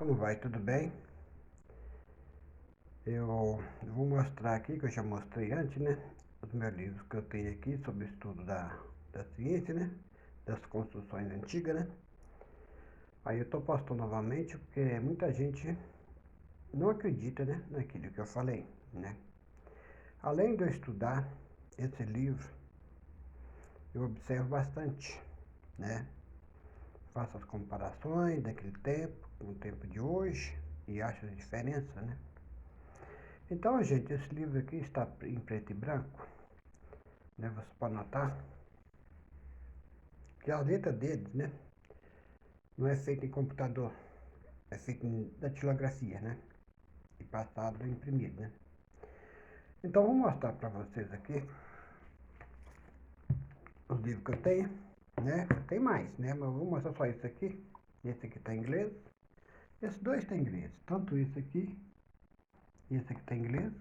Como vai? Tudo bem? Eu vou mostrar aqui, que eu já mostrei antes, né? Os meus livros que eu tenho aqui sobre o estudo da ciência, né? Das construções antigas, né? Aí eu tô postando novamente porque muita gente não acredita, né? Naquilo que eu falei, né? Além de eu estudar esse livro, eu observo bastante, né? Faço as comparações daquele tempo com o tempo de hoje e acho as diferenças, né? Então, gente, esse livro aqui está em preto e branco, né? Você pode notar que a letra deles, né? Não é feita em computador, é feita em datilografia, né? E passado imprimido, né? Então, vou mostrar para vocês aqui os livros que eu tenho, né? Tem mais, né? Mas eu vou mostrar só esse aqui. Esse aqui está em inglês. Esses dois estão em inglês. Tanto esse aqui e esse aqui está em inglês.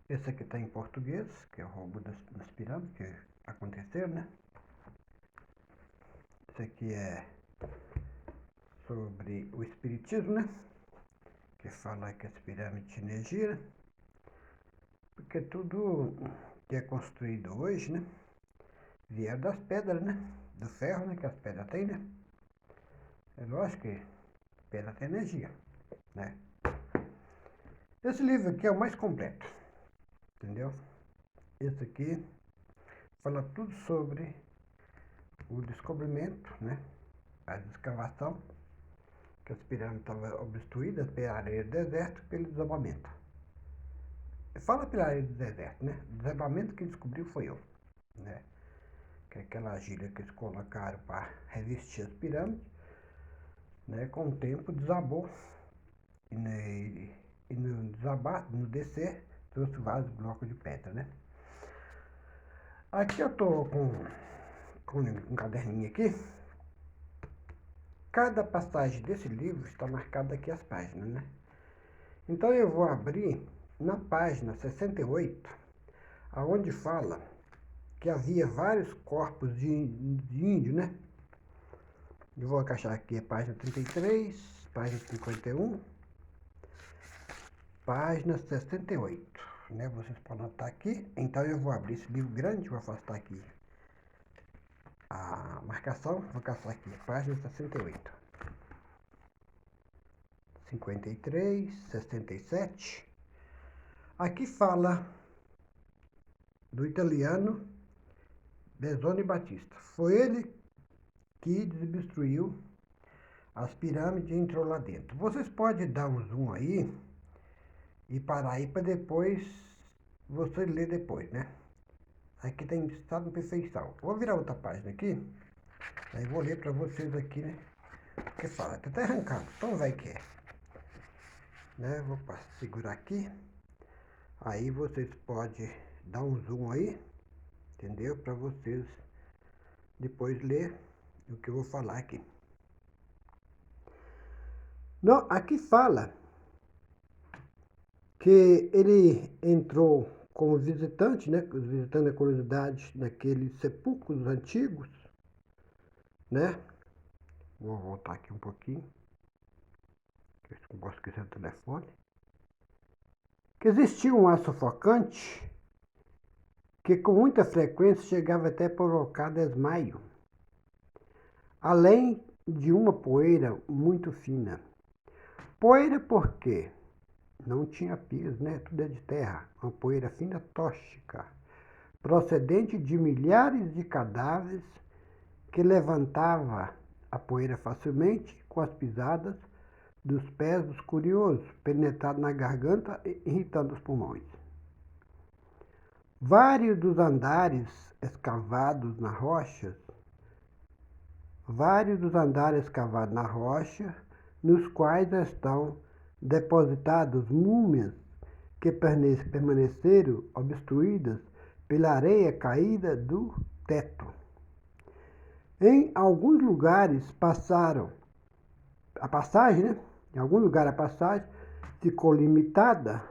Esse aqui está em português, que é o roubo das pirâmides, que aconteceu, né? Esse aqui é sobre o espiritismo, né? Que fala que as pirâmides tinham energia, porque tudo que é construído hoje, né? Vieram das pedras, né? Do ferro, né? Que as pedras têm, né? É lógico que pedra tem energia, né? Esse livro aqui é o mais completo, entendeu? Esse aqui fala tudo sobre o descobrimento, né? A escavação, que as pirâmides estavam obstruídas pela areia do deserto pelo desabamento. Fala pela areia do deserto, né? O desabamento que descobriu foi eu, né? Que é aquela argila que eles colocaram para revestir as pirâmides, né? Com o tempo desabou e no desabar, no descer, trouxe vários blocos de pedra, né? Aqui eu tô com um caderninho aqui. Cada passagem desse livro está marcada aqui as páginas, né? Então eu vou abrir na página 68, aonde fala que havia vários corpos de índio, né? Eu vou encaixar aqui a página 33, página 51, página 68, né? Vocês podem notar aqui. Então eu vou abrir esse livro grande, vou afastar aqui a marcação, vou caçar aqui, página 68, 53, 67. Aqui fala do italiano Besone Batista. Foi ele que desobstruiu as pirâmides e entrou lá dentro. Vocês podem dar um zoom aí e parar aí para depois você ler depois, né? Aqui tem estado de perfeição. Vou virar outra página aqui, aí vou ler para vocês aqui, né? Porque fala, tá até arrancado, tão vai que é. Né? Vou segurar aqui, aí vocês podem dar um zoom aí, entendeu? Para vocês depois ler o que eu vou falar aqui. Não, aqui fala que ele entrou como visitante, né? Visitando a curiosidade naqueles sepulcros antigos, né? Vou voltar aqui um pouquinho, que eu gosto de esquecer o telefone. Que existia um ar sufocante que com muita frequência chegava até a provocar desmaio, além de uma poeira muito fina. Poeira por quê? Não tinha piso, né? Tudo é de terra. Uma poeira fina tóxica, procedente de milhares de cadáveres que levantava a poeira facilmente com as pisadas dos pés dos curiosos, penetrado na garganta e irritando os pulmões. Vários dos andares escavados na rocha, nos quais estão depositadas múmias que permaneceram obstruídas pela areia caída do teto. Em alguns lugares a passagem ficou limitada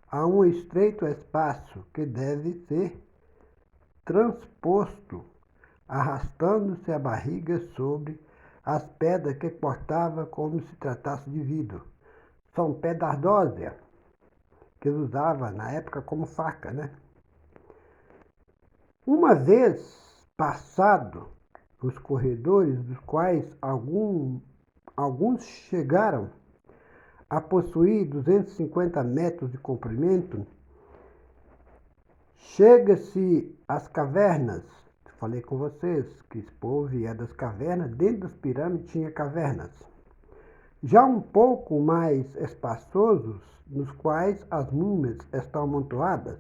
a um estreito espaço que deve ser transposto, arrastando-se a barriga sobre as pedras que cortava como se tratasse de vidro. São pedras ardósias, que eles usavam na época como faca, né? Uma vez passado os corredores, dos quais alguns chegaram a possuir 250 metros de comprimento, chega-se às cavernas. Falei com vocês que esse povo é das cavernas, dentro das pirâmides tinha cavernas. Já um pouco mais espaçosos, nos quais as múmias estão amontoadas,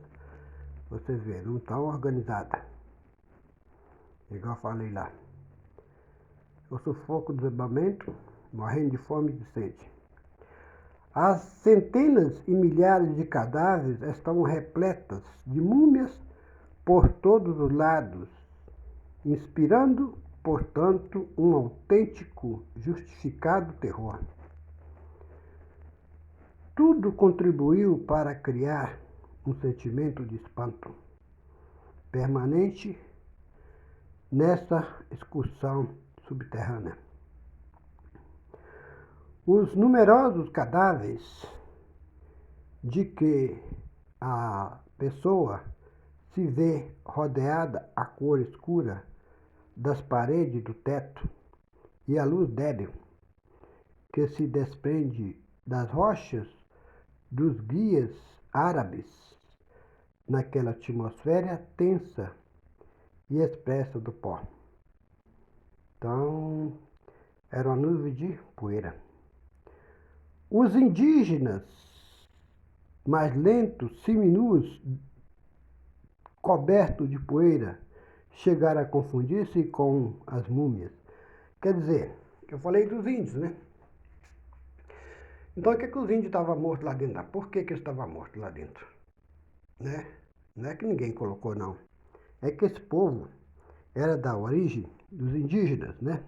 vocês veem, não estão organizadas. Igual eu falei lá. O sufoco do desabamento, morrendo de fome e de sede. As centenas e milhares de cadáveres estão repletas de múmias por todos os lados, inspirando, portanto, um autêntico, justificado terror. Tudo contribuiu para criar um sentimento de espanto permanente nessa excursão subterrânea. Os numerosos cadáveres de que a pessoa se vê rodeada a cor escura das paredes do teto e a luz débil que se desprende das rochas dos guias árabes naquela atmosfera tensa e espessa do pó. Então, era uma nuvem de poeira. Os indígenas mais lentos, seminus, cobertos de poeira, chegaram a confundir-se com as múmias. Quer dizer, eu falei dos índios, né? Então, o que os índios estavam mortos lá dentro? Por que eles estavam mortos lá dentro? Né? Não é que ninguém colocou, não. É que esse povo era da origem dos indígenas, né?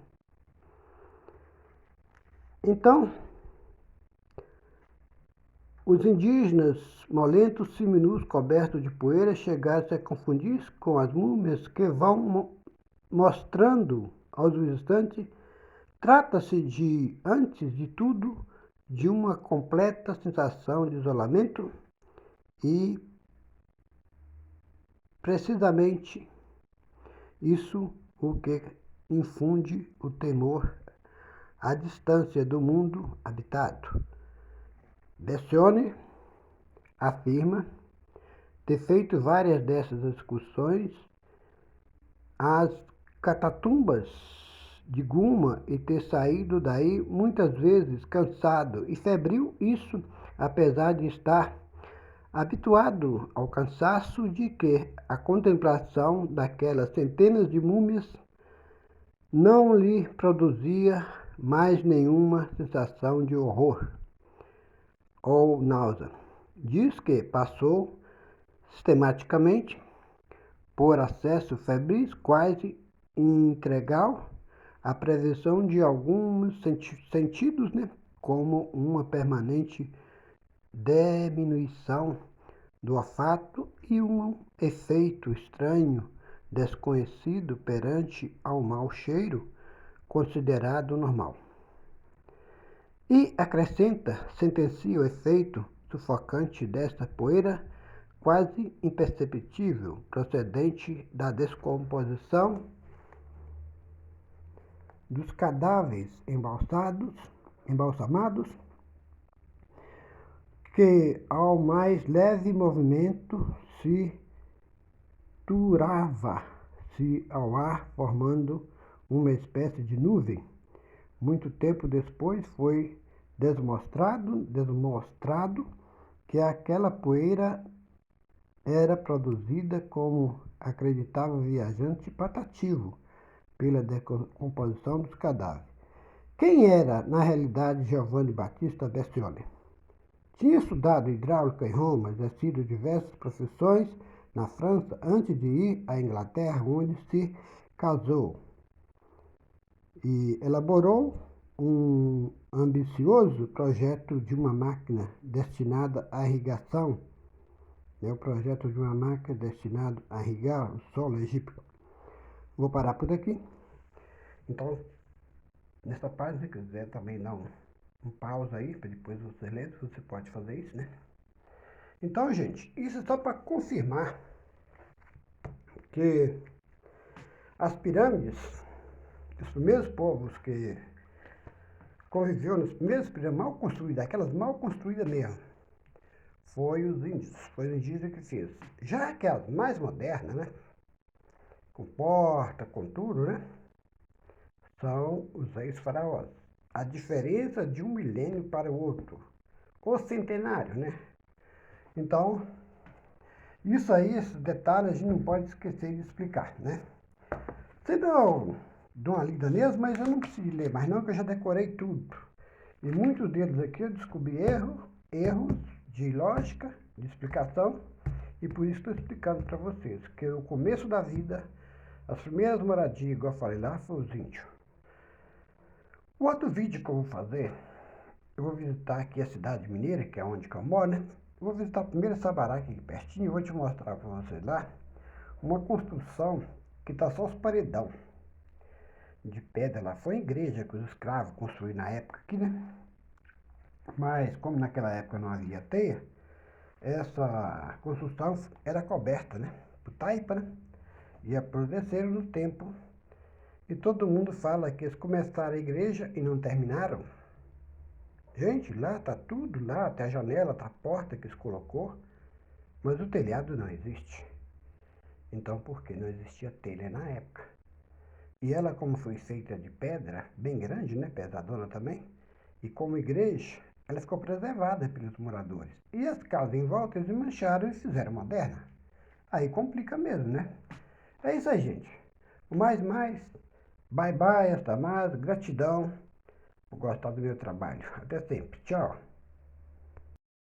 Então, os indígenas molentos, seminus, cobertos de poeira, chegaram a confundir com as múmias que vão mostrando aos visitantes. Trata-se de, antes de tudo, de uma completa sensação de isolamento e, precisamente, isso o que infunde o temor à distância do mundo habitado. Bessione afirma ter feito várias dessas excursões às catatumbas de Guma e ter saído daí muitas vezes cansado e febril, isso apesar de estar habituado ao cansaço de que a contemplação daquelas centenas de múmias não lhe produzia mais nenhuma sensação de horror ou náusea. Diz que passou sistematicamente por acesso febris quase integral à prevenção de alguns sentidos, né, como uma permanente diminuição do olfato e um efeito estranho desconhecido perante ao mau cheiro considerado normal. E acrescenta, sentencia o efeito sufocante desta poeira quase imperceptível, procedente da descomposição dos cadáveres embalsamados, que ao mais leve movimento se turava-se ao ar, formando uma espécie de nuvem. Muito tempo depois foi demonstrado que aquela poeira era produzida, como acreditava o viajante, patativo pela decomposição dos cadáveres. Quem era, na realidade, Giovanni Battista Bessione? Tinha estudado hidráulica em Roma, exercido diversas profissões na França antes de ir à Inglaterra, onde se casou, e elaborou um ambicioso projeto de uma máquina destinada à irrigação. É o projeto de uma máquina destinada a irrigar o solo egípcio. Vou parar por aqui. Então, nessa página, se quiser também dar um pausa aí, para depois você ler, você pode fazer isso, né? Então, gente, isso é só para confirmar que as pirâmides, os primeiros povos que conviveu nas primeiras pirâmides mal construídas, aquelas mal construídas mesmo, foi os indígenas que fez. Já que as mais modernas, né, com porta, com tudo, né, são os ex-faraós. A diferença de um milênio para o outro, ou centenário, né? Então, isso aí, esses detalhes, a gente não pode esquecer de explicar, né? Você dou uma lida neles, mas eu não preciso ler mais não, que eu já decorei tudo. E muitos deles aqui eu descobri erros de lógica, de explicação, e por isso estou explicando para vocês, que o começo da vida, as primeiras moradias, igual eu falei lá, foi os índios. O outro vídeo que eu vou fazer, eu vou visitar aqui a cidade mineira, que é onde que eu moro, né? Eu vou visitar primeiro Sabará, aqui pertinho, e vou te mostrar para vocês lá uma construção que está só os paredão de pedra lá. Foi a igreja que os escravos construíram na época aqui, né? Mas como naquela época não havia teia, essa construção era coberta, né? Por taipa, né? E apodreceram no tempo. E todo mundo fala que eles começaram a igreja e não terminaram. Gente, lá tá tudo lá, até a janela, tá a porta que eles colocou, mas o telhado não existe. Então por que não existia telha na época? E ela, como foi feita de pedra, bem grande, né? Pesadona também, e como igreja, ela ficou preservada pelos moradores. E as casas em volta eles mancharam e fizeram moderna. Aí complica mesmo, né? É isso aí, gente. O mais, bye bye, hasta mais, gratidão por gostar do meu trabalho. Até sempre. Tchau.